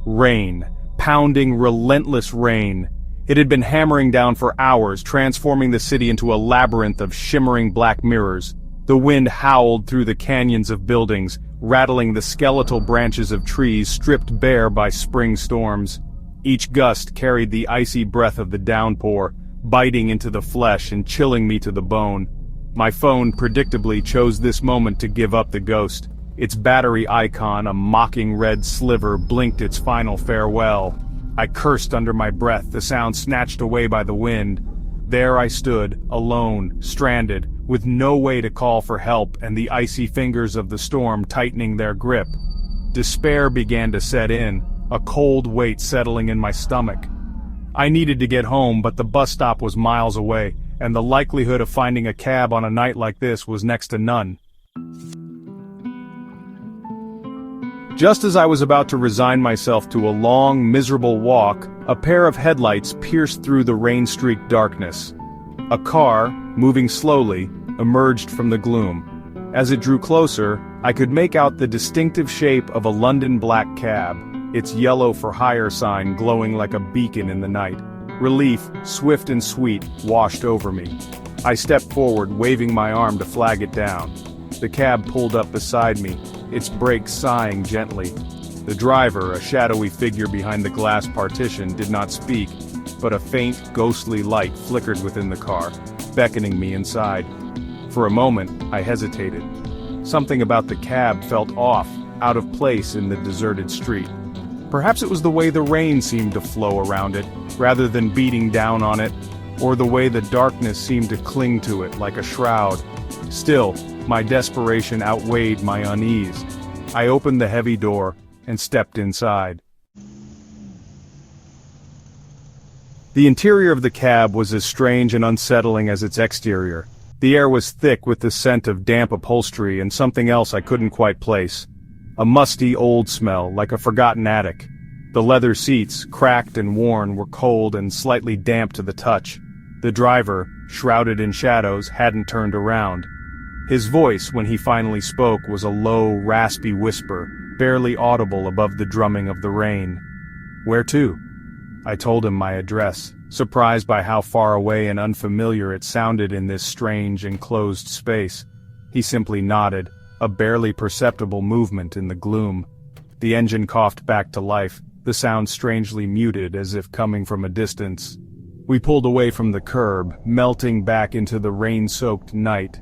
Rain. Pounding, relentless rain. It had been hammering down for hours, transforming the city into a labyrinth of shimmering black mirrors. The wind howled through the canyons of buildings, rattling the skeletal branches of trees stripped bare by spring storms. Each gust carried the icy breath of the downpour, biting into the flesh and chilling me to the bone. My phone predictably chose this moment to give up the ghost. Its battery icon, a mocking red sliver, blinked its final farewell. I cursed under my breath, the sound snatched away by the wind. There I stood, alone, stranded, with no way to call for help and the icy fingers of the storm tightening their grip. Despair began to set in, a cold weight settling in my stomach. I needed to get home, but the bus stop was miles away, and the likelihood of finding a cab on a night like this was next to none. Just as I was about to resign myself to a long, miserable walk, a pair of headlights pierced through the rain-streaked darkness. A car, moving slowly, emerged from the gloom. As it drew closer, I could make out the distinctive shape of a London black cab, its yellow for hire sign glowing like a beacon in the night. Relief, swift and sweet, washed over me. I stepped forward, waving my arm to flag it down. The cab pulled up beside me, its brakes sighing gently. The driver, a shadowy figure behind the glass partition, did not speak, but a faint, ghostly light flickered within the car, beckoning me inside. For a moment, I hesitated. Something about the cab felt off, out of place in the deserted street. Perhaps it was the way the rain seemed to flow around it, rather than beating down on it, or the way the darkness seemed to cling to it like a shroud. Still, my desperation outweighed my unease. I opened the heavy door and stepped inside. The interior of the cab was as strange and unsettling as its exterior. The air was thick with the scent of damp upholstery and something else I couldn't quite place. A musty old smell, like a forgotten attic. The leather seats, cracked and worn, were cold and slightly damp to the touch. The driver, shrouded in shadows, hadn't turned around. His voice, when he finally spoke, was a low, raspy whisper, barely audible above the drumming of the rain. "Where to?" I told him my address, surprised by how far away and unfamiliar it sounded in this strange, enclosed space. He simply nodded, a barely perceptible movement in the gloom. The engine coughed back to life, the sound strangely muted as if coming from a distance. We pulled away from the curb, melting back into the rain-soaked night.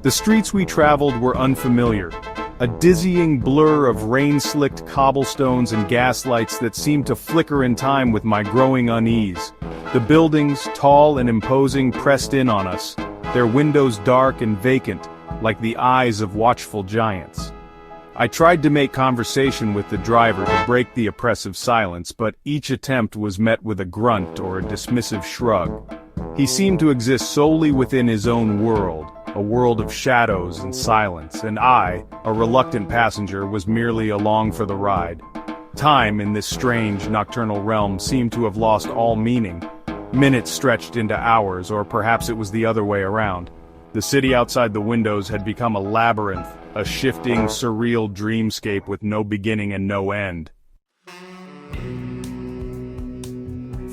The streets we traveled were unfamiliar, a dizzying blur of rain-slicked cobblestones and gaslights that seemed to flicker in time with my growing unease. The buildings, tall and imposing, pressed in on us, their windows dark and vacant, like the eyes of watchful giants. I tried to make conversation with the driver to break the oppressive silence, but each attempt was met with a grunt or a dismissive shrug. He seemed to exist solely within his own world, a world of shadows and silence, and I, a reluctant passenger, was merely along for the ride. Time in this strange, nocturnal realm seemed to have lost all meaning. Minutes stretched into hours, or perhaps it was the other way around. The city outside the windows had become a labyrinth, a shifting, surreal dreamscape with no beginning and no end.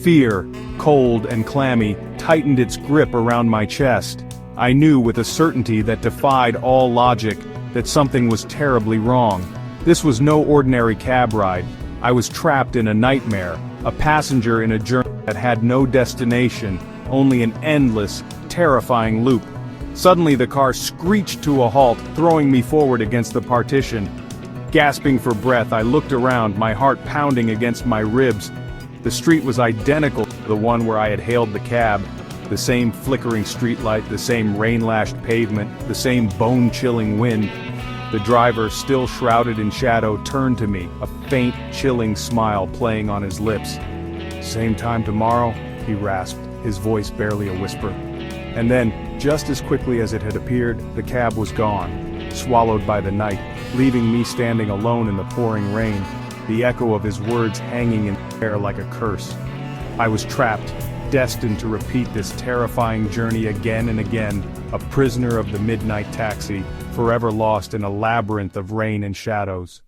Fear, cold and clammy, tightened its grip around my chest. I knew with a certainty that defied all logic that something was terribly wrong. This was no ordinary cab ride. I was trapped in a nightmare, a passenger in a journey that had no destination, only an endless, terrifying loop. Suddenly the car screeched to a halt, throwing me forward against the partition. Gasping for breath, I looked around, my heart pounding against my ribs. The street was identical to the one where I had hailed the cab. The same flickering streetlight, the same rain-lashed pavement, the same bone-chilling wind. The driver, still shrouded in shadow, turned to me, a faint, chilling smile playing on his lips. "Same time tomorrow?" he rasped, his voice barely a whisper. And then, just as quickly as it had appeared, the cab was gone, swallowed by the night, leaving me standing alone in the pouring rain, the echo of his words hanging in the air like a curse. I was trapped, destined to repeat this terrifying journey again and again, a prisoner of the midnight taxi, forever lost in a labyrinth of rain and shadows.